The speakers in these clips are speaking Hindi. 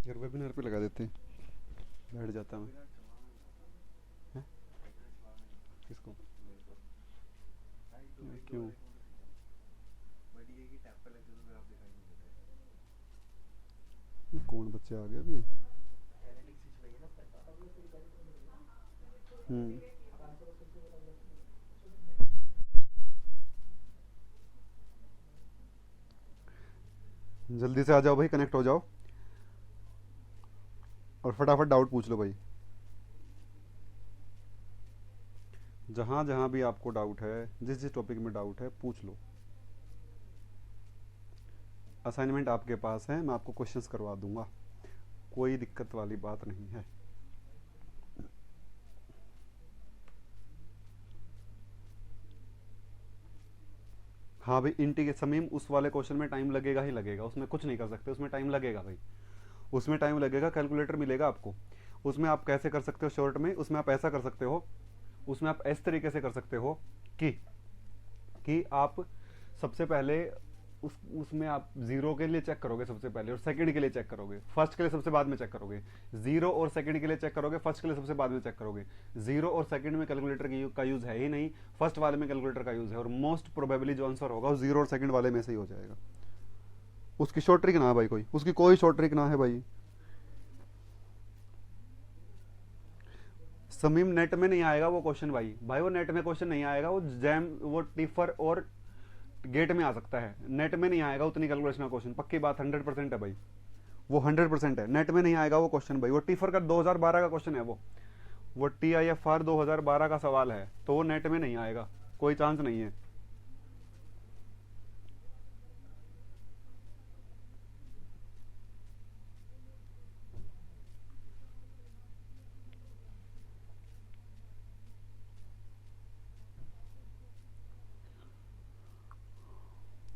यार वेबिनार पे लगा देते, बैठ जाता मैं। हैं? किसको? क्यों? कौन बच्चे आ गए अभी? हम्म। जल्दी से आ जाओ भाई, कनेक्ट हो जाओ और फटाफट डाउट पूछ लो भाई। जहाँ जहाँ भी आपको डाउट है, जिस जिस टॉपिक में डाउट है, पूछ लो। असाइनमेंट आपके पास है, मैं आपको क्वेश्चंस करवा दूंगा, कोई दिक्कत वाली बात नहीं है। हाँ भाई, इंटीग्रेट समीम, उस वाले क्वेश्चन में टाइम लगेगा ही लगेगा, उसमें कुछ नहीं कर सकते, उसमें टाइम लगेगा भाई, उसमें टाइम लगेगा। कैलकुलेटर मिलेगा आपको, उसमें आप कैसे कर सकते हो शॉर्ट में, उसमें आप ऐसा कर सकते हो, उसमें आप इस तरीके से कर सकते हो कि आप सबसे पहले उसमें आप जीरो के लिए चेक करोगे सबसे पहले, और सेकंड के लिए चेक करोगे, फर्स्ट के लिए सबसे बाद में चेक करोगे। जीरो और सेकंड के लिए चेक करोगे, फर्स्ट के लिए सबसे बाद में चेक करोगे। जीरो और सेकंड में कैलकुलेटर का यूज है ही नहीं, फर्स्ट वाले में कैलकुलेटर का यूज है, और मोस्ट प्रोबेबली जो आंसर होगा वो जीरो और सेकंड वाले में से ही हो जाएगा। उसकी शॉर्ट ट्रिक ना है भाई, कोई उसकी कोई शॉर्ट ट्रिक ना है भाई। समीम नेट में नहीं आएगा वो क्वेश्चन भाई, वो नेट में क्वेश्चन नहीं आएगा, वो जैम, वो टिफर और गेट में आ सकता है, नेट में नहीं आएगा उतनी कैलकुलेशन का क्वेश्चन, पक्की बात, 100% है भाई, वो 100% है, नेट में नहीं आएगा वो क्वेश्चन भाई। वो टिफर का 2012 का क्वेश्चन है वो TIFR 2012 का सवाल है, तो वो नेट में नहीं आएगा, कोई चांस नहीं है।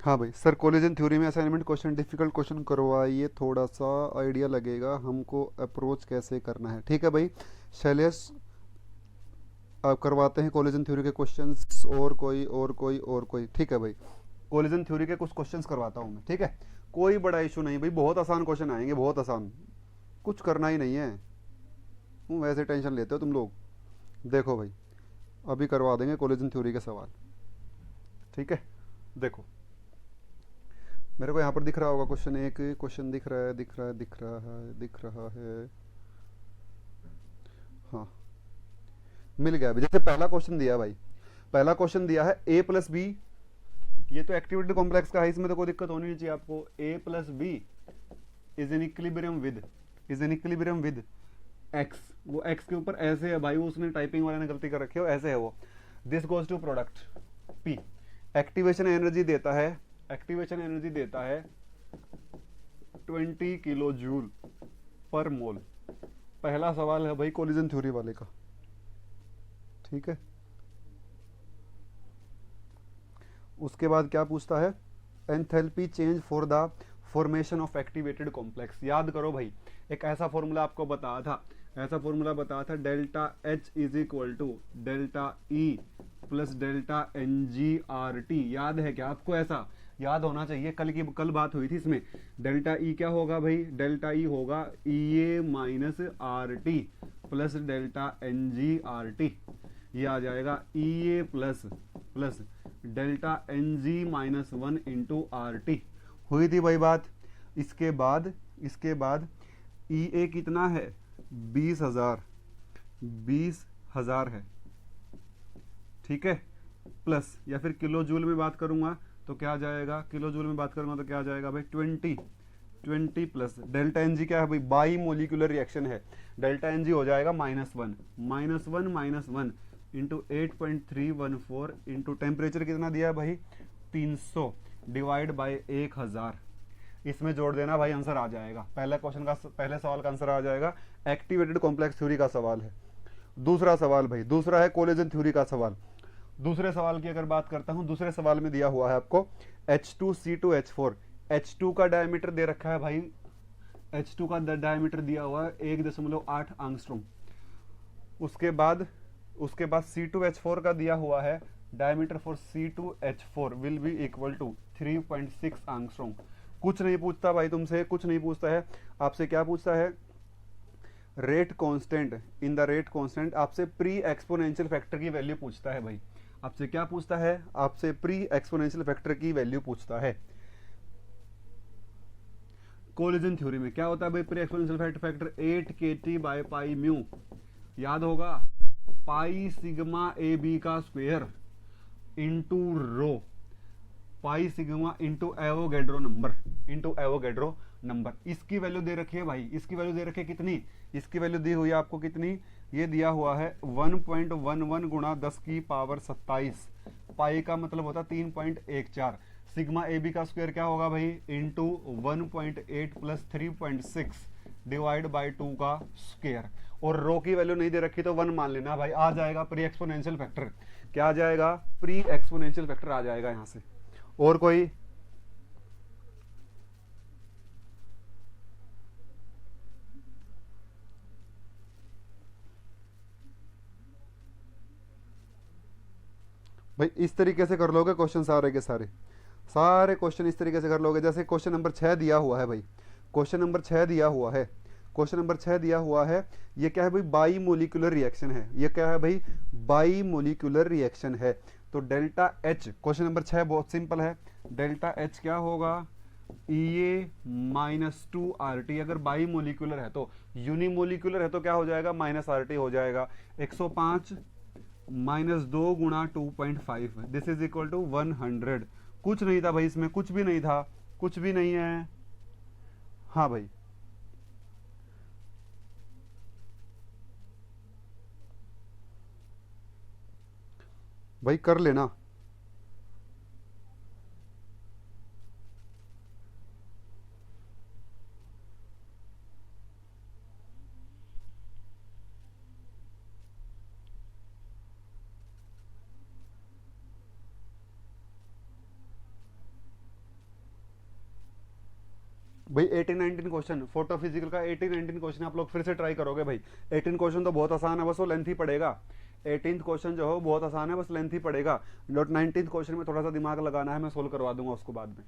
हाँ भाई सर, कोलिजन थ्योरी में असाइनमेंट क्वेश्चन डिफिकल्ट क्वेश्चन करवाइए, थोड़ा सा आइडिया लगेगा हमको अप्रोच कैसे करना है। ठीक है भाई शैलेश, आप करवाते हैं कोलिजन थ्योरी के क्वेश्चंस, और कोई। ठीक है भाई, कोलिजन थ्योरी के कुछ क्वेश्चंस करवाता हूँ मैं, ठीक है, कोई बड़ा इशू नहीं भाई, बहुत आसान क्वेश्चन आएंगे, बहुत आसान, कुछ करना ही नहीं है। वैसे टेंशन लेते हो तुम लोग। देखो भाई, अभी करवा देंगे कोलिजन थ्योरी के सवाल, ठीक है। देखो, मेरे को यहाँ पर दिख रहा होगा क्वेश्चन, एक क्वेश्चन दिख रहा है। हाँ, मिल गया अभी। जैसे पहला क्वेश्चन दिया भाई, पहला क्वेश्चन दिया है A+B, ये तो एक्टिविटी कॉम्प्लेक्स का है, इसमें तो कोई दिक्कत होनी नहीं चाहिए आपको। A+B is an equilibrium with x, वो x के ऊपर ऐसे है भाई, वो उसने टाइपिंग वाले ने गलती कर रखी है, ऐसे है वो। This goes to product P, activation energy देता है, 20 किलो जूल पर मोल। पहला सवाल है भाई कोलिजन थ्योरी वाले का, ठीक है। उसके बाद क्या पूछता है, enthalpy change for the formation of activated complex. याद करो भाई, एक ऐसा फॉर्मूला आपको बताया था, delta H is equal to delta E plus delta NGRT। याद है क्या आपको? ऐसा याद होना चाहिए, कल बात हुई थी इसमें। डेल्टा E क्या होगा भाई? डेल्टा E होगा EA minus RT plus delta NGRT, ये आ जाएगा EA plus delta NG minus 1 into RT। हुई थी भाई बात। इसके बाद EA कितना है? 20,000 है, ठीक है, प्लस, या फिर किलो जूल में बात करूंगा तो क्या आ जाएगा, भाई 20 प्लस डेल्टा एनजी क्या है भाई? बाई मोलिकुलर रिएक्शन है, डेल्टा एनजी हो जाएगा -1 इंटू 8.314 इंटू टेम्परेचर कितना दिया है भाई? 300 डिवाइड बाई 1000। इसमें जोड़ देना भाई, आंसर आ जाएगा। पहले सवाल का आंसर आ जाएगा। एक्टिवेटेड कॉम्प्लेक्स थ्योरी का सवाल है। दूसरा सवाल भाई, दूसरा है कोलेजन थ्योरी का सवाल। दूसरे सवाल की अगर बात करता हूं, दूसरे सवाल में दिया हुआ है आपको H2C2H4। H2 का डायमीटर दे रखा है भाई, H2 का डायमीटर दिया हुआ है 1.8 एंगस्ट्रॉम। उसके बाद C2H4 का दिया हुआ है diameter for C2H4 will be equal to 3.6 angstrom. कुछ नहीं पूछता भाई तुमसे, कुछ नहीं पूछता है। आपसे क्या पूछता है? Rate constant, in the rate constant आपसे प्री एक्सपोनेंशियल फैक्टर की वैल्यू पूछता है भाई। आपसे क्या पूछता है? आपसे प्री एक्सपोनेंशियल फैक्टर की वैल्यू पूछता है। कोलिजन थ्योरी में क्या होता है भाई? Pre exponential factor 8 kT by pi mu, याद होगा, पाई सिग्मा ए बी का square into rho, pi sigma into Avogadro number, into Avogadro number. इसकी वैल्यू दे रखी है भाई, इसकी वैल्यू दे रखी है कितनी? इसकी वैल्यू दी हुई है आपको कितनी? ये दिया हुआ है 1.11 गुणा 10 की पावर 27। पाई का मतलब होता है 3.14। सिग्मा ए बी का स्क्वायर क्या होगा भाई? इंटू 1.8 प्लस 3.6 डिवाइड बाई 2 का स्क्वायर। और रो की वैल्यू नहीं दे रखी तो 1 मान लेना भाई, आ जाएगा प्री एक्सपोनेंशियल फैक्टर। क्या आ जाएगा? प्री एक्सपोनेंशियल फैक्टर आ जाएगा यहां से। और कोई? भाई इस तरीके से कर लोगे क्वेश्चन सारे के सारे, सारे क्वेश्चन इस तरीके से कर लोगे। जैसे क्वेश्चन नंबर 6 दिया हुआ है भाई, क्वेश्चन नंबर 6 दिया हुआ है, क्वेश्चन नंबर 6 दिया हुआ है। ये क्या है भाई? बाई मोलिकुलर रिएक्शन है। ये क्या है भाई? बाई मोलिकुलर रिएक्शन है। तो डेल्टा एच, क्वेश्चन नंबर 6 बहुत सिंपल है। डेल्टा एच क्या होगा? EA minus 2RT। अगर बाई मोलिकुलर है तो, यूनिमोलिकुलर है तो क्या हो जाएगा? माइनस RT हो जाएगा। 105 माइनस 2 गुणा 2.5, दिस इज इक्वल टू 100। कुछ नहीं था भाई इसमें, कुछ भी नहीं था, कुछ भी नहीं है। हाँ भाई, भाई कर लेना। भाई 18-19 क्वेश्चन फोटो फिजिकल का, 18-19 क्वेश्चन आप लोग फिर से ट्राई करोगे भाई। 18 क्वेश्चन तो बहुत आसान है, बस वो लेंथ ही पड़ेगा। 18th क्वेश्चन जो हो बहुत आसान है, बस लेंथ ही पड़ेगा। 19th क्वेश्चन में थोड़ा सा दिमाग लगाना है, मैं सोल्व करवा दूंगा उसको बाद में।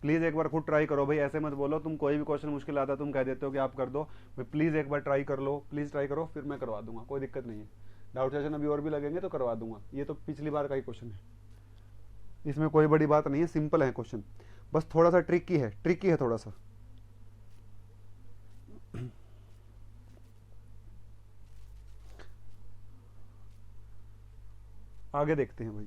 प्लीज एक बार खुद ट्राई करो भाई, ऐसे मत बोलो तुम, कोई भी क्वेश्चन मुश्किल आता है तुम कह देते हो कि आप कर दो भाई। प्लीज एक बार ट्राई कर लो, प्लीज ट्राई करो, फिर मैं करवा दूंगा, कोई दिक्कत नहीं है। डाउट सेशन अभी और भी लगेंगे तो करवा दूंगा। ये तो पिछली बार का ही क्वेश्चन है, इसमें कोई बड़ी बात नहीं है, सिंपल है क्वेश्चन, बस थोड़ा सा ट्रिकी है, ट्रिकी है थोड़ा सा। आगे देखते हैं भाई।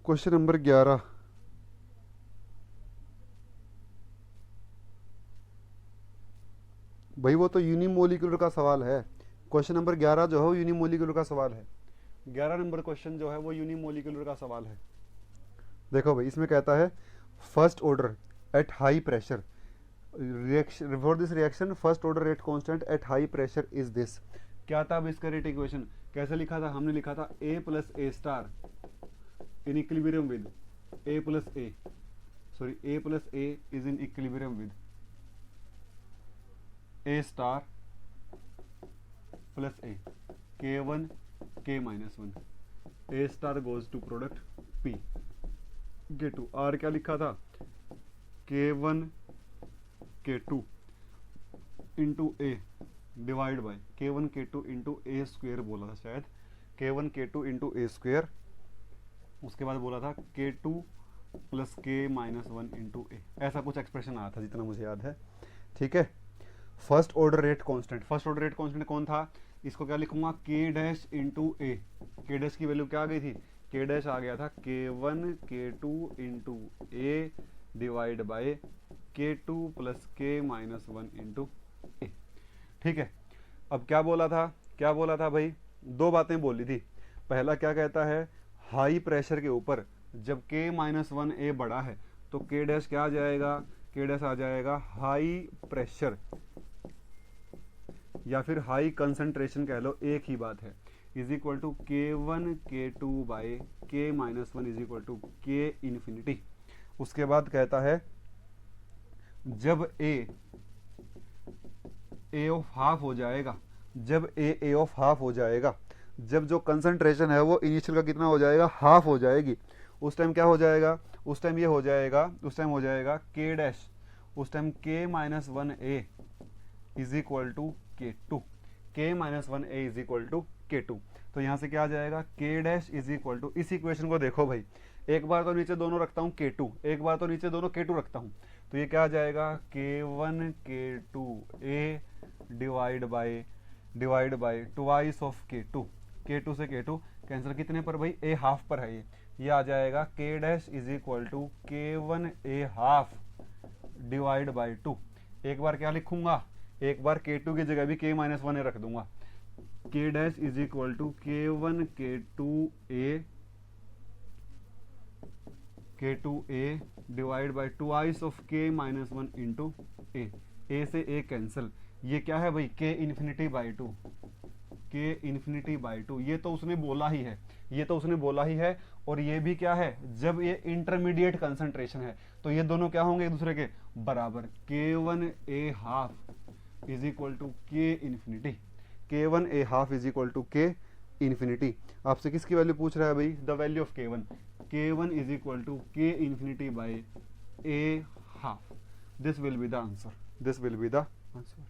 क्वेश्चन नंबर 11, भाई वो तो यूनिमोलिकुलर का सवाल है। क्वेश्चन नंबर 11 जो है वो यूनिमोलिकुलर का सवाल है। 11 नंबर क्वेश्चन जो है वो यूनिमोलिकुलर का सवाल है। देखो भाई इसमें कहता है first order at high pressure reaction, for this reaction first order rate constant at high pressure is this. क्या था अब इसका रेट इक्वेशन? कैसे लिखा था? हमने लिखा था A plus A star in equilibrium with A plus A, sorry A plus A is in equilibrium with A star plus A K1 K minus 1, A star goes to product P, K2। R क्या लिखा था? K1 K2 into A divide by K1 K2 into A square बोला था शायद, K1 K2 into A square. उसके बाद बोला था K2 plus K minus 1 into A, ऐसा कुछ एक्सप्रेशन आया था जितना मुझे याद है। ठीक है, first order rate constant, first order rate constant कौन था? इसको क्या लिखूंगा? K डैश इंटू ए। K डैश की वैल्यू क्या आ गई थी? K डैश आ गया था K1 K2 into A divide by K2 plus K minus 1 into A. ठीक है, अब क्या बोला था? क्या बोला था भाई? दो बातें बोली थी। पहला क्या कहता है? हाई प्रेशर के ऊपर जब K माइनस 1 ए बड़ा है तो K डैश क्या आ जाएगा? K डैश आ जाएगा हाई प्रेशर या फिर हाई कंसंट्रेशन कह लो, एक ही बात है, is equal to K1 K2 by K minus 1 is equal to K infinity. उसके बाद कहता है जब ए ऑफ हाफ हो जाएगा, जब ए ऑफ हाफ हो जाएगा, जब जो कंसंट्रेशन है वो इनिशियल का कितना हो जाएगा, हाफ हो जाएगी, उस टाइम क्या हो जाएगा, उस टाइम ये हो जाएगा, उस टाइम हो जाएगा के डैश, उस time K minus one A is equal to K two, K minus one A is equal to K two. तो यहाँ से क्या आ जाएगा, K dash is equal to, इस इक्वेशन को देखो भाई, एक बार तो नीचे दोनों रखता हूँ के टू, एक बार तो नीचे दोनों के टू रखता हूँ, तो ये क्या आ जाएगा, K one K two A divide by twice of K two से के टू कैंसिल, कितने पर भाई, ए हाफ पर है ये आ जाएगा K dash is equal to K one A half divide by two. एक बार क्या लिखूंगा, एक बार के टू की जगह भी के माइनस वन ए रख दूंगा, K dash is equal to K one K two A divide by twice of K minus one into A से ए कैंसिल, ये क्या है भाई, K infinity by two, K infinity by two, ये तो उसने बोला ही है, ये तो उसने बोला ही है। और ये भी क्या है, जब ये इंटरमीडिएट कंसंट्रेशन है तो ये दोनों क्या होंगे एक दूसरे के बराबर, K one A half is equal to K infinity, K one A half is equal to K infinity. आपसे किसकी वैल्यू पूछ रहा है भाई, the value of K one is equal to K infinity by a half, this will be the answer, this will be the answer.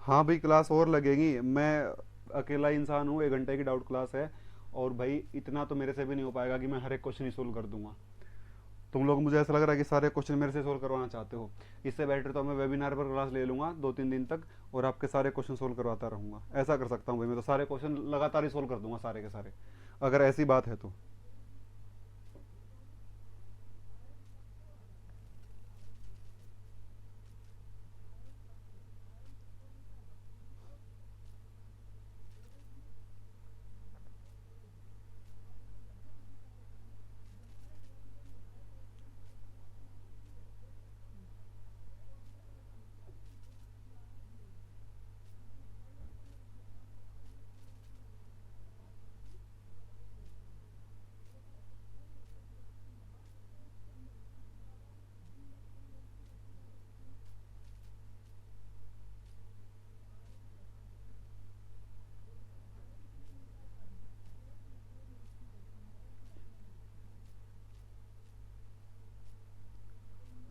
हाँ भाई क्लास और लगेगी, मैं अकेला इंसान हूँ, 1 घंटे की डाउट क्लास है, और भाई इतना तो मेरे से भी नहीं हो पाएगा कि मैं हर एक क्वेश्चन ही सोल्व कर दूंगा। तुम लोग, मुझे ऐसा लग रहा है कि सारे क्वेश्चन मेरे से सोल्व करवाना चाहते हो, इससे बेटर तो मैं वेबिनार पर क्लास ले लूंगा 2-3 दिन तक और आपके सारे क्वेश्चन सोल्व करवाता रहूंगा। ऐसा कर सकता हूँ भाई, मैं तो सारे क्वेश्चन लगातार ही सोल्व कर दूंगा सारे के सारे, अगर ऐसी बात है तो।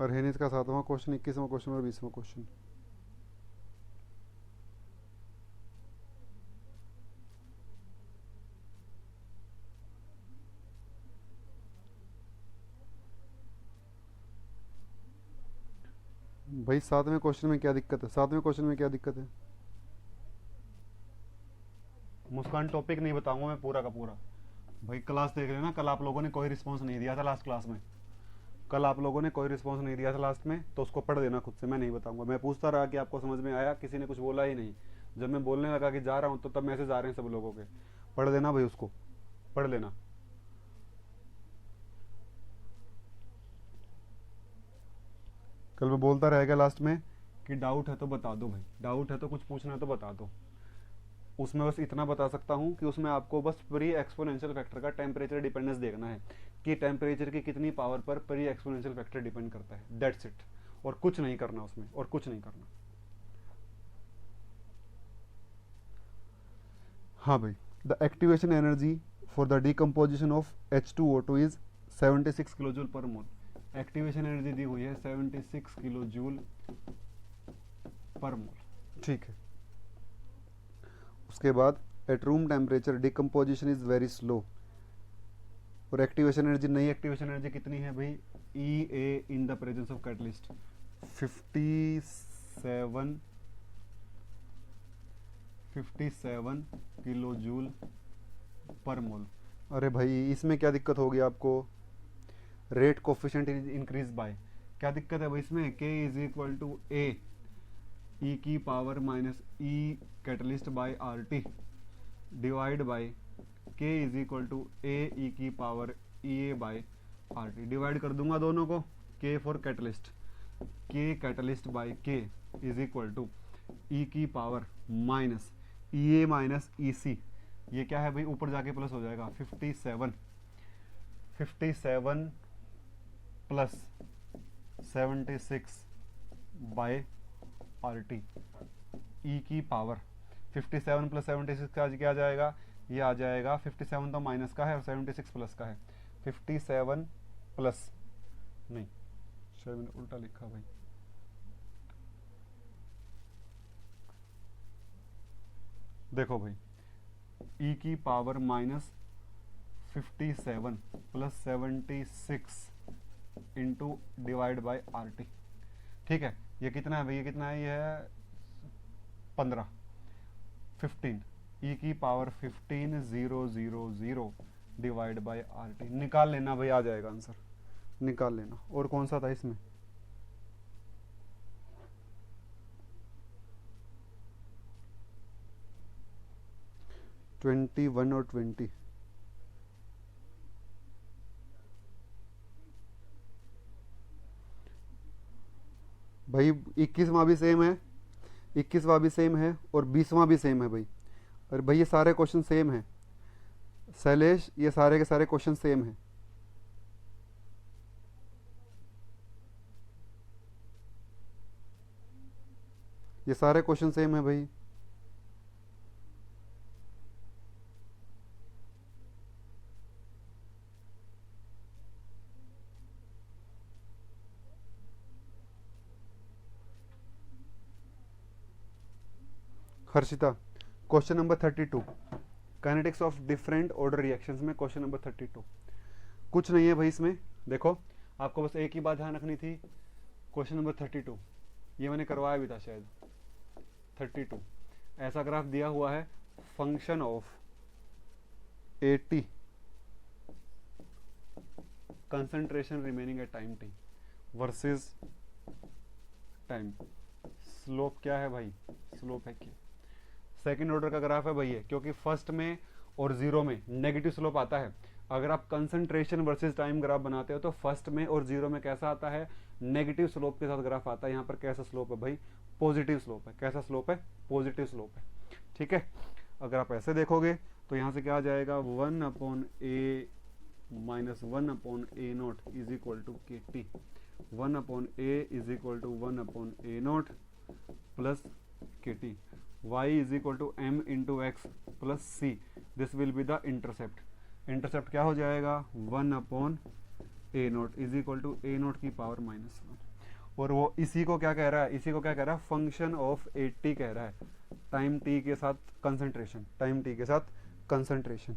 और हेनिस का 7वां क्वेश्चन, 21वां क्वेश्चन और 20वां क्वेश्चन। भाई 7वें क्वेश्चन में क्या दिक्कत है, 7वें क्वेश्चन में क्या दिक्कत है? मुस्कान टॉपिक नहीं बताऊंगा मैं पूरा का पूरा, भाई क्लास देख लेना, कल आप लोगों ने कोई रिस्पांस नहीं दिया था लास्ट क्लास में, कल आप लोगों ने कोई रिस्पांस नहीं दिया था लास्ट में, तो उसको पढ़ देना खुद से, मैं नहीं बताऊंगा। मैं पूछता रहा कि आपको समझ में आया, किसी ने कुछ बोला ही नहीं, जब मैं बोलने लगा कि जा रहा हूँ तो तब मैसेज आ रहे हैं सब लोगों के, पढ़ लेना भाई, उसको पढ़ लेना। कल मैं बोलता रहेगा लास्ट में कि डाउट है तो बता दो भाई, डाउट है तो कुछ पूछना है तो बता दो। उसमें बस इतना बता सकता हूँ कि उसमें आपको बस प्री एक्सपोनेंशियल फैक्टर का टेम्परेचर डिपेंडेंस देखना है कि टेम्परेचर की कितनी पावर पर प्री एक्सपोनेंशियल फैक्टर डिपेंड करता है, दैट्स इट। और कुछ नहीं करना उसमें, और कुछ नहीं करना। हाँ भाई, the activation energy for the decomposition of H2O2 is 76 kilo joule per mole. Activation energy दी हुई है 76 किलो जूल पर मोल, ठीक है। उसके बाद at room temperature decomposition is very slow, और एक्टिवेशन एनर्जी, नई एक्टिवेशन एनर्जी कितनी है भाई, E A in the presence of catalyst 57 kilo joule per mole. अरे भाई इसमें क्या दिक्कत होगी आपको, रेट कोफिशिएंट इंक्रीज बाय, क्या दिक्कत है भाई इसमें, K is equal to A E की power minus E catalyst by R T divide by K is equal to A E की power E A by R T, divide कर दूंगा दोनों को, K for catalyst, K catalyst by K is equal to E की power minus E A minus E C, ये क्या है भाई, ऊपर जाके प्लस हो जाएगा 57 plus 76 by R T E की पावर 57 प्लस 76 का क्या आ जाएगा, ये आ जाएगा 57 तो माइनस का है और 76 प्लस का है, 57 प्लस नहीं शायद मैंने उल्टा लिखा भाई, देखो भाई ई की power minus 57 plus 76 into divide by R T. ठीक है, ये कितना है भाई, ये कितना है, ये है 15 ई की power 15000 divide by R T. निकाल लेना भाई, आ जाएगा आंसर, निकाल लेना। और कौन सा था इसमें, ट्वेंटी वन और 20, भाई 21वां भी सेम है, 21वां भी सेम है और 20वां भी सेम है भाई। और भाई ये सारे क्वेश्चन सेम है शैलेश, ये सारे के सारे क्वेश्चन सेम है। ये सारे क्वेश्चन सेम है भाई। Harshita, question number 32, kinetics of different order reactions में क्वेश्चन नंबर 32। कुछ नहीं है भाई इसमें, देखो आपको बस एक ही बात ध्यान रखनी थी, क्वेश्चन नंबर 32 ये मैंने करवाया भी था शायद, 32 ऐसा ग्राफ दिया हुआ है, function of 80 concentration remaining at time T versus time, slope क्या है भाई, स्लोप है क्या, सेकंड ऑर्डर का ग्राफ है भाई ये, क्योंकि फर्स्ट में और जीरो में नेगेटिव स्लोप आता है। अगर आप कंसंट्रेशन वर्सेस टाइम ग्राफ बनाते हो तो फर्स्ट में और जीरो में कैसा आता है, नेगेटिव स्लोप के साथ ग्राफ आता है। यहाँ पर कैसा स्लोप है भाई, पॉजिटिव स्लोप है। कैसा स्लोप है, पॉजिटिव स्लोप है। ठीक है, अगर आप ऐसे देखोगे तो यहाँ से क्या आ जाएगा, 1/a minus 1/a0 is equal to K T, 1/a is equal to 1/a0 plus K T, y is equal to m into X plus C, this will be the intercept. Intercept क्या हो जाएगा, 1/a0 is equal to a0 की पावर -1। और वो इसी को क्या कह रहा है, इसी को क्या कह रहा है, फंक्शन ऑफ 80 कह रहा है, टाइम t के साथ कंसंट्रेशन, टाइम t के साथ कंसंट्रेशन।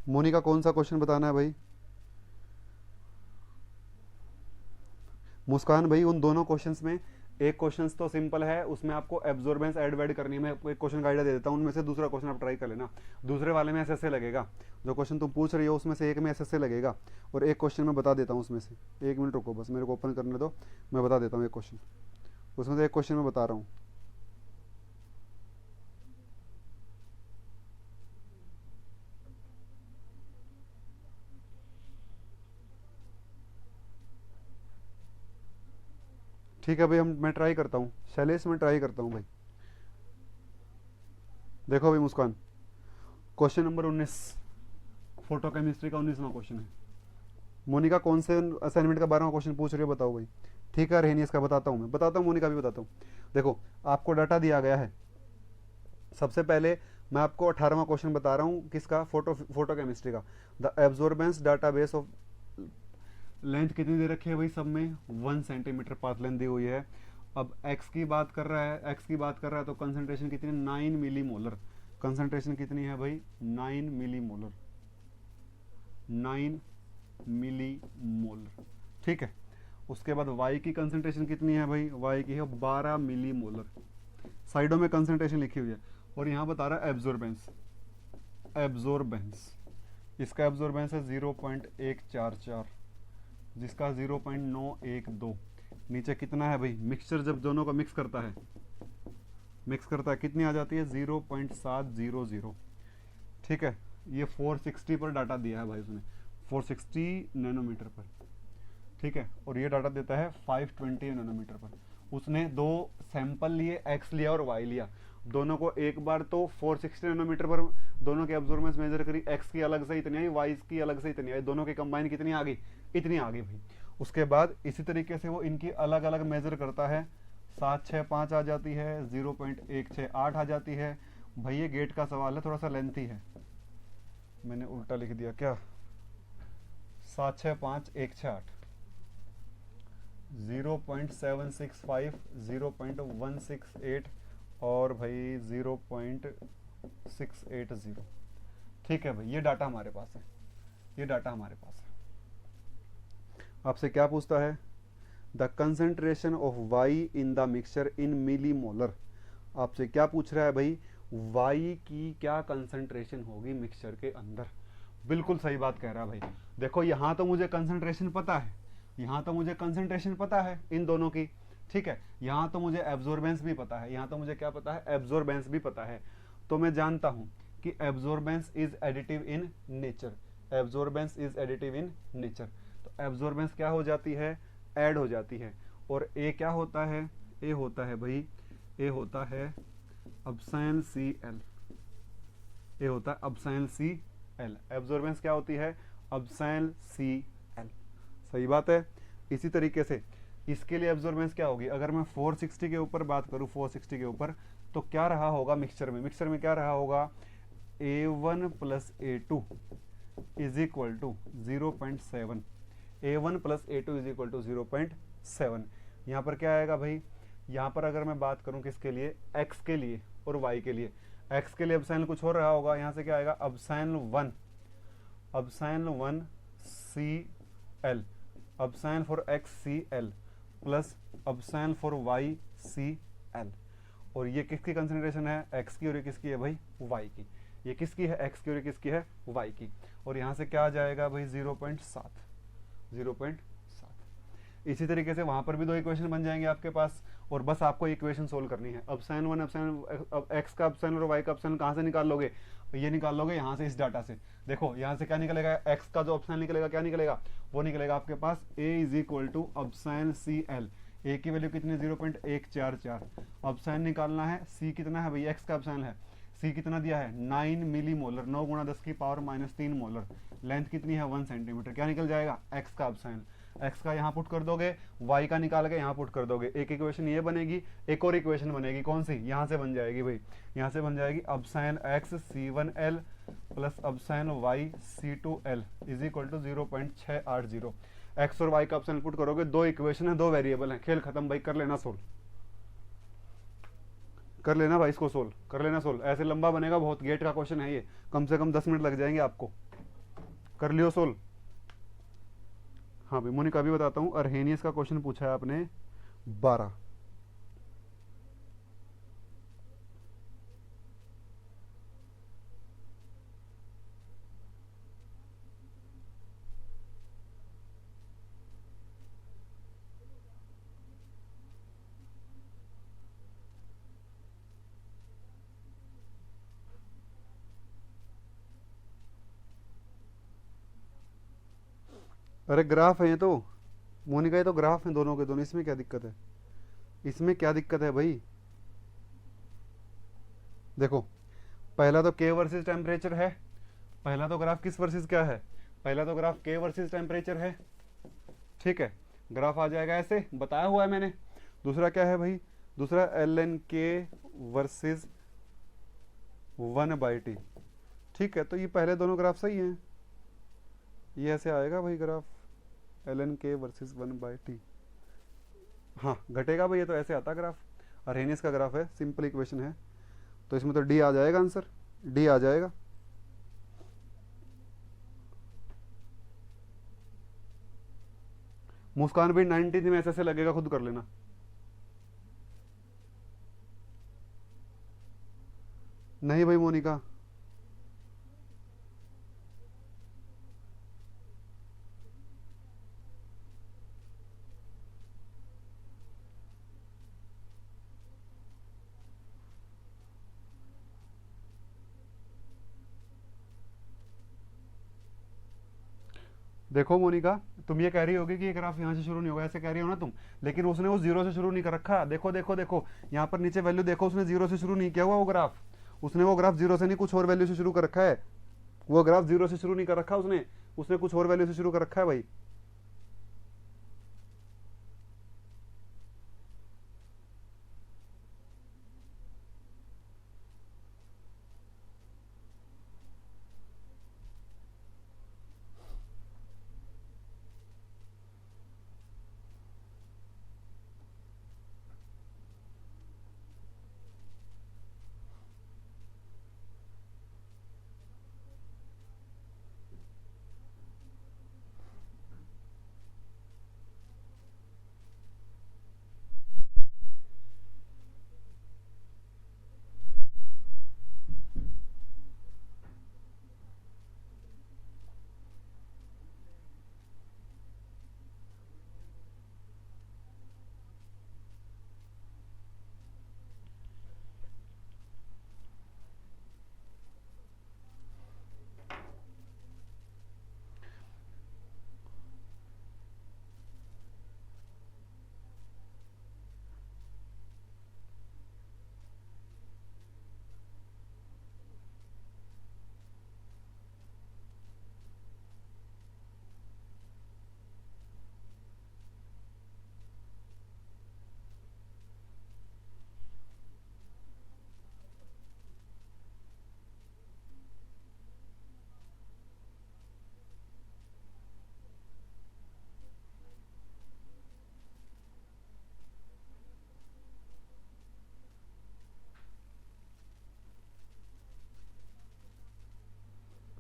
मोनिका कौन सा क्वेश्चन बताना है भाई, मुस्कान भाई उन दोनों क्वेश्चंस में एक क्वेश्चन तो सिंपल है, उसमें आपको एब्जॉर्बेंस ऐड वैड करनी है। मैं आपको एक क्वेश्चन का आइडिया दे देता हूँ, उनमें से दूसरा क्वेश्चन आप ट्राई कर लेना। दूसरे वाले में एसएसए लगेगा, जो क्वेश्चन तुम पूछ रही हो उसमें से एक में एसएसए लगेगा और एक क्वेश्चन मैं बता देता हूँ उसमें से। एक मिनट रुको बस, मेरे को ओपन करने दो, मैं बता देता हूँ एक क्वेश्चन, उसमें से एक क्वेश्चन मैं बता रहा हूँ। ठीक है भाई, मैं ट्राई करता हूँ शैलेश, मैं ट्राई करता हूँ भाई। देखो भाई मुस्कान, क्वेश्चन नंबर 19 फोटोकेमिस्ट्री का 19वां क्वेश्चन है। मोनिका कौन से असाइनमेंट का 12वां क्वेश्चन पूछ रही हो बताओ भाई। ठीक है रहनी, इसका बताता हूँ, मैं बताता हूँ, मोनिका भी बताता हूँ। देखो आपको डाटा दिया गया है, सबसे पहले मैं आपको 18वां क्वेश्चन बता रहा हूँ, किसका, फोटोकेमिस्ट्री का। The absorbance database of, length कितनी दे रखी है भाई, सब में 1 सेंटीमीटर पाथ लेंथ दी हुई है। अब x की बात कर रहा है, x की बात कर रहा है तो कंसंट्रेशन कितनी, 9 मिली मोलर। कंसंट्रेशन कितनी है भाई, 9 मिली मोलर, 9 मिली मोलर। ठीक है, उसके बाद y की कंसंट्रेशन कितनी है भाई, y की है 12 मिली मोलर। साइडों में कंसंट्रेशन लिखी हुई है और यहाँ बता रहा है एब्जॉर्बेंस, एब्जॉर्बेंस इसका एब्जॉर्बेंस है 0.144, जिसका 0.912। नीचे कितना है भाई, मिक्सचर जब दोनों को मिक्स करता है, मिक्स करता है कितनी आ जाती है, 0.700। ठीक है, ये 460 पर डाटा दिया है भाई उसने, 460 नैनोमीटर पर, ठीक है, और ये डाटा देता है 520 नैनोमीटर पर। उसने दो सैंपल लिए, एक्स लिया और वाई लिया, दोनों को एक बार तो 460 नैनोमीटर पर दोनों की एब्जॉर्बेंस मेजर करी, एक्स की अलग से इतनी आई, वाई की अलग से इतनी आई, दोनों की कंबाइन कितनी आ गई, इतनी आ गई भाई। उसके बाद इसी तरीके से वो इनकी अलग अलग मेजर करता है, 765 आ जाती है, 0.168 आ जाती है। भाई ये गेट का सवाल है, थोड़ा सा लेंथी है, मैंने उल्टा लिख दिया क्या, 765 168, 0.765, 0.168 और भाई 0.680। ठीक है भाई, ये डाटा हमारे पास है, ये डाटा हमारे पास है। आपसे क्या पूछता है, the concentration of Y in the mixture in millimolar. आपसे क्या पूछ रहा है भाई, वाई की क्या कंसेंट्रेशन होगी मिक्सचर के अंदर। बिल्कुल सही बात कह रहा है भाई। देखो यहां तो मुझे कंसेंट्रेशन पता है, यहां तो मुझे कंसेंट्रेशन पता है इन दोनों की, ठीक है, यहां तो मुझे एब्जॉर्बेंस भी पता है, यहां तो मुझे क्या पता है, एब्जॉर्बेंस भी पता है। तो मैं जानता हूं कि absorbance is additive in nature, absorbance is additive in nature. तो एब्जॉर्बेंस क्या हो जाती है, ऐड हो जाती है। और ए क्या होता है, ए होता है भाई, ए होता है अब्साइल सी एल, ए होता है अब्साइल सी एल। एब्जॉर्बेंस क्या होती है, अब्साइल सी एल। सही बात है। इसी तरीके से इसके लिए एब्जॉर्बेंस क्या होगी, अगर मैं 460 के ऊपर बात करूं, 460 के ऊपर, तो क्या रहा होगा मिक्सचर में, मिक्सचर में क्या रहा होगा, A1 plus A2 is equal to 0.7, A1 plus A2 is equal to 0.7। यहाँ पर क्या आएगा भाई, यहाँ पर अगर मैं बात करूं किसके लिए, x के लिए और y के लिए, x के लिए अबसाइन कुछ और रहा होगा, यहाँ से क्या आएगा, epsilon 1, epsilon 1 CL, epsilon for x CL plus epsilon for y CL। और ये किसकी कंसेंट्रेशन है, x की, और ये किसकी है भाई, y की। ये किसकी है, x की, और ये किसकी है, y की। और यहाँ से क्या आ जाएगा भाई, 0.7, 0.7। इसी तरीके से वहां पर भी दो इक्वेशन बन जाएंगे आपके पास, और बस आपको इक्वेशन सोल्व करनी है। अबसाइन 1, अबसाइन एक्स का अबसाइन और वाई का अबसाइन कहाँ से निकाल लोगे, ये निकाल लोगे यहाँ से, इस डाटा से। देखो यहाँ से क्या निकलेगा, एक्स का जो अबसाइन निकलेगा क्या निकलेगा, वो निकलेगा आपके पास a is equal to epsilon C L. A की वैल्यू कितनी, 0.144। अबसाइन निकालना है, सी कितना है भाई, एक्स का अबसाइन है, सी कितना दिया है, 9 मिली मोलर, 9 गुणा 10 की पावर -3 मोलर। लेंथ कितनी है, 1 सेंटीमीटर। क्या निकल जाएगा, एक्स का अबसाइन। एक्स का यहाँ पुट कर दोगे, वाई का निकाल के यहाँ पुट कर दोगे, एक इक्वेशन ये बनेगी, एक और इक्वेशन बनेगी, कौन सी, यहाँ से बन जाएगी भाई, यहाँ से बन जाएगी epsilon X C1L plus epsilon Y C2L is equal to 0.680। X और वाई का अबसाइन पुट करोगे, दो इक्वेशन है, दो वेरिएबल है, खेल खत्म भाई, कर लेना सोल्व, कर लेना भाई, इसको सोल्व कर लेना सोल्व। ऐसे लंबा बनेगा बहुत, गेट का क्वेश्चन है ये, कम से कम 10 मिनट लग जाएंगे आपको, कर लियो सोल्व। हाँ भाई मोनिका अभी बताता हूँ, अर्हेनियस का क्वेश्चन पूछा है आपने 12। अरे ग्राफ है ये तो मोनिका, ये तो ग्राफ है दोनों के दोनों, इसमें क्या दिक्कत है, इसमें क्या दिक्कत है भाई। देखो पहला तो के वर्सेस टेम्परेचर है, पहला तो ग्राफ किस वर्सेस क्या है, पहला तो ग्राफ के वर्सेस टेम्परेचर है, ठीक है, ग्राफ आ जाएगा ऐसे, बताया हुआ है मैंने। दूसरा क्या है भाई, दूसरा LNK वर्सेस 1/T, ठीक है, तो ये पहले दोनों ग्राफ सही हैं, ये ऐसे आएगा भाई ग्राफ, LNK वर्सेस 1/T। हाँ घटेगा भाई, ये तो ऐसे आता ग्राफ, अर्हेनियस का ग्राफ है, सिंपल इक्वेशन है, तो इसमें तो डी आ जाएगा आंसर, डी आ जाएगा। मुस्कान भी 90 में ऐसे लगेगा, खुद कर लेना। नहीं भाई मोनिका, देखो मोनिका, तुम ये कह रही होगी कि ये ग्राफ यहाँ से शुरू नहीं होगा, ऐसे कह रही हो ना तुम, लेकिन उसने वो जीरो से शुरू नहीं कर रखा। देखो देखो देखो, यहाँ पर नीचे वैल्यू देखो, उसने जीरो से शुरू नहीं किया हुआ वो ग्राफ। उसने वो ग्राफ जीरो से नहीं, कुछ और वैल्यू से शुरू कर रखा है। वो ग्राफ जीरो से शुरू नहीं कर रखा उसने, उसने कुछ और वैल्यू से शुरू कर रखा है भाई।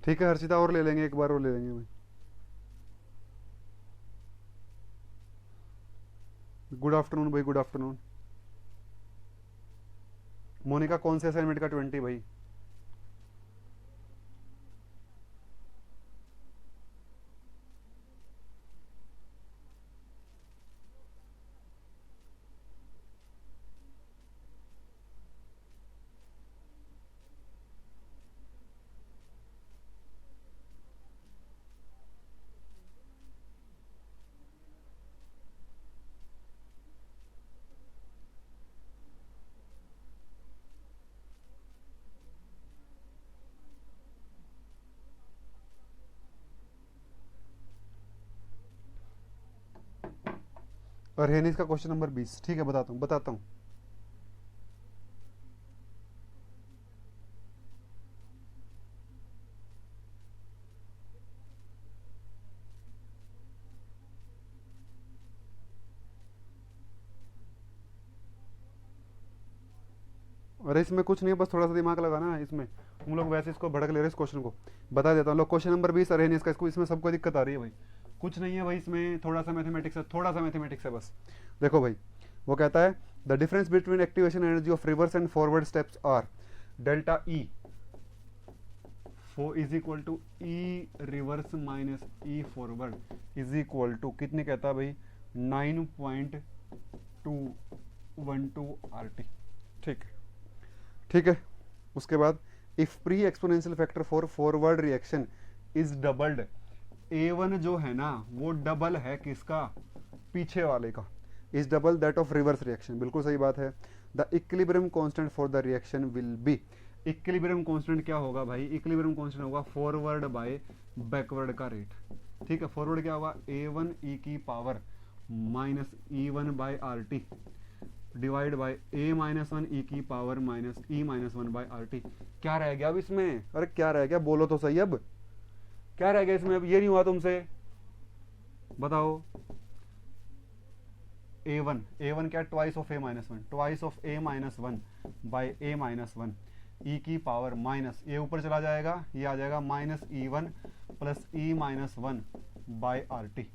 ठीक है हर्षिता, और ले लेंगे, एक बार और ले लेंगे भाई। गुड आफ्टरनून भाई, गुड आफ्टरनून। मोनिका कौन से असाइनमेंट का 20 भाई? अरहेनिस का क्वेश्चन नंबर 20, ठीक है बताता हूँ बताता हूँ। अरे इसमें कुछ नहीं है, बस थोड़ा सा दिमाग लगाना है इसमें। तुम लोग वैसे इसको भड़क ले रहे हो इस क्वेश्चन को। बता देता हूँ लोग, क्वेश्चन नंबर 20 अरहेनिस का, इसको इसमें सबको दिक्कत आ रही है भाई। कुछ नहीं है भाई इसमें, थोड़ा सा मैथमेटिक्स है, थोड़ा सा मैथमेटिक्स है बस। देखो भाई, वो कहता है the difference between activation energy of reverse and forward steps are delta E is equal to E reverse minus E forward is equal to कितने कहता है भाई, 9.212 आर टी। ठीक है, ठीक है। उसके बाद if pre exponential factor for forward reaction is doubled, A1 जो है ना वो डबल है किसका, पीछे वाले का, is double that of reverse reaction, बिल्कुल सही बात है। The equilibrium constant for the reaction will be, equilibrium constant क्या होगा भाई, इक्विलिब्रियम कांस्टेंट होगा फॉरवर्ड बाय बैकवर्ड का रेट। ठीक है, फॉरवर्ड क्या होगा, A1 e की power minus E1 by R T divide by A minus one E की power minus E minus one by R T. क्या रह गया अब इसमें, अरे क्या रह गया, बोलो तो सही अब, क्या रह गया इसमें, अब ये नहीं हुआ तुमसे, बताओ। A1 क्या, twice of A minus one, twice of A minus one by A minus one E की पावर माइनस, ये ऊपर चला जाएगा, ये आ जाएगा minus E1 plus E minus one by R T,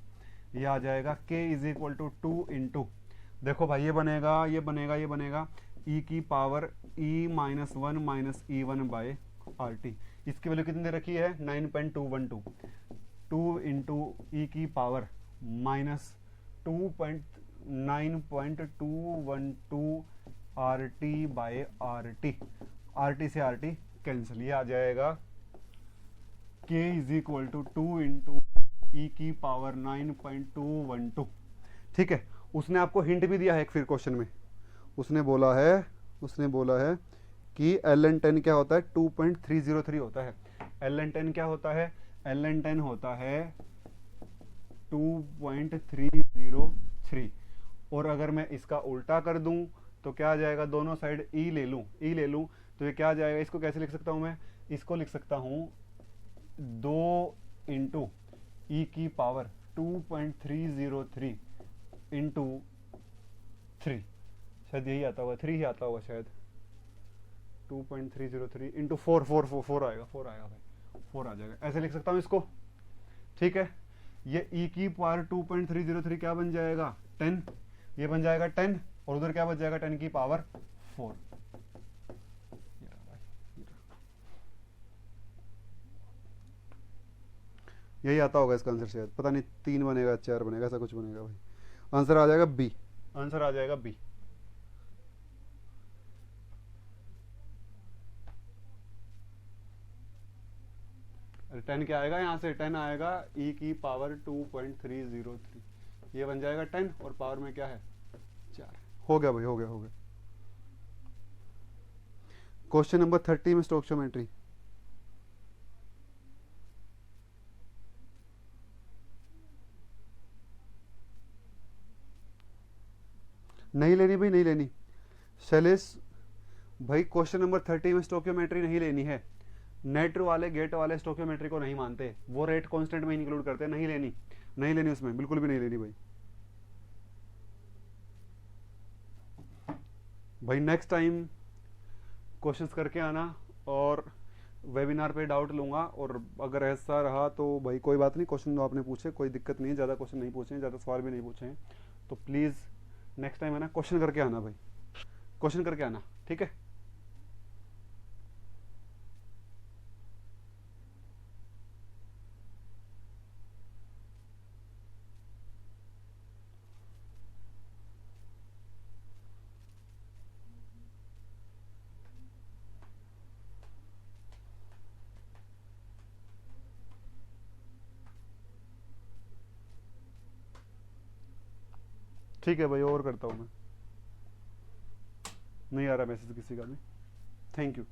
ये आ जाएगा K is equal to 2 into, देखो भाई ये बनेगा ये बनेगा ये बनेगा E की power E minus one minus E1 by R T. इसकी वैल्यू कितनी दे रखी है, 9.212, 2 इंटू ई की power minus 9.212 R T by R T, R T से आर टी कैंसिल, ये आ जाएगा K is equal to 2 into E की पावर 9.212। ठीक है, उसने आपको हिंट भी दिया है एक फिर क्वेश्चन में, उसने बोला है कि ln 10 क्या होता है, 2.303 होता है। ln 10 क्या होता है, ln 10 होता है 2.303। और अगर मैं इसका उल्टा कर दूं तो क्या आ जाएगा, दोनों साइड ई ले लूं तो ये क्या आ जाएगा, इसको कैसे लिख सकता हूं मैं, इसको लिख सकता हूं 2 इंटू ई की पावर 2.303 इंटू 3, शायद यही आता होगा, 3 ही आता होगा शायद, 2.303 इंटू 4 आएगा, 4 आएगा भाई, 4 आ जाएगा, ऐसे लिख सकता हूं इसको। ठीक है, ये e की पावर 2.303 क्या बन जाएगा, 10, ये बन जाएगा 10, और उधर क्या बच जाएगा, 10 की पावर 4। यही आता होगा इसका आंसर शायद, पता नहीं 3 बनेगा 4 बनेगा, ऐसा कुछ बनेगा भाई। आंसर आ जाएगा बी, आंसर आ जाएगा बी। अरे 10 क्या आएगा, यहाँ से 10 आएगा e की पावर 2.303, ये बन जाएगा 10, और पावर में क्या है 4। हो गया भाई, हो गया। क्वेश्चन नंबर 30 में स्टोइकियोमेट्री। नहीं लेनी भाई, नहीं लेनी शैलेश भाई, क्वेश्चन नंबर 30 में स्टोइकियोमेट्री नहीं लेनी है। नेट वाले गेट वाले स्टोइकियोमेट्री को नहीं मानते, वो रेट कांस्टेंट में इंक्लूड करते हैं, नहीं लेनी उसमें, बिल्कुल भी नहीं लेनी भाई। भाई नेक्स्ट टाइम क्वेश्चंस करके आना, और वेबिनार पे डाउट लूंगा, और अगर ऐसा रहा तो भाई कोई बात नहीं, क्वेश्चन जो आपने पूछे कोई दिक्कत नहीं है, ज़्यादा क्वेश्चन नहीं पूछे हैं, ज़्यादा सवाल भी नहीं पूछे हैं, तो प्लीज़ नेक्स्ट टाइम है ना क्वेश्चन करके आना भाई, क्वेश्चन करके आना, ठीक है। ठीक है भाई, और करता हूँ मैं, नहीं आ रहा मैसेज किसी का भी। Thank you.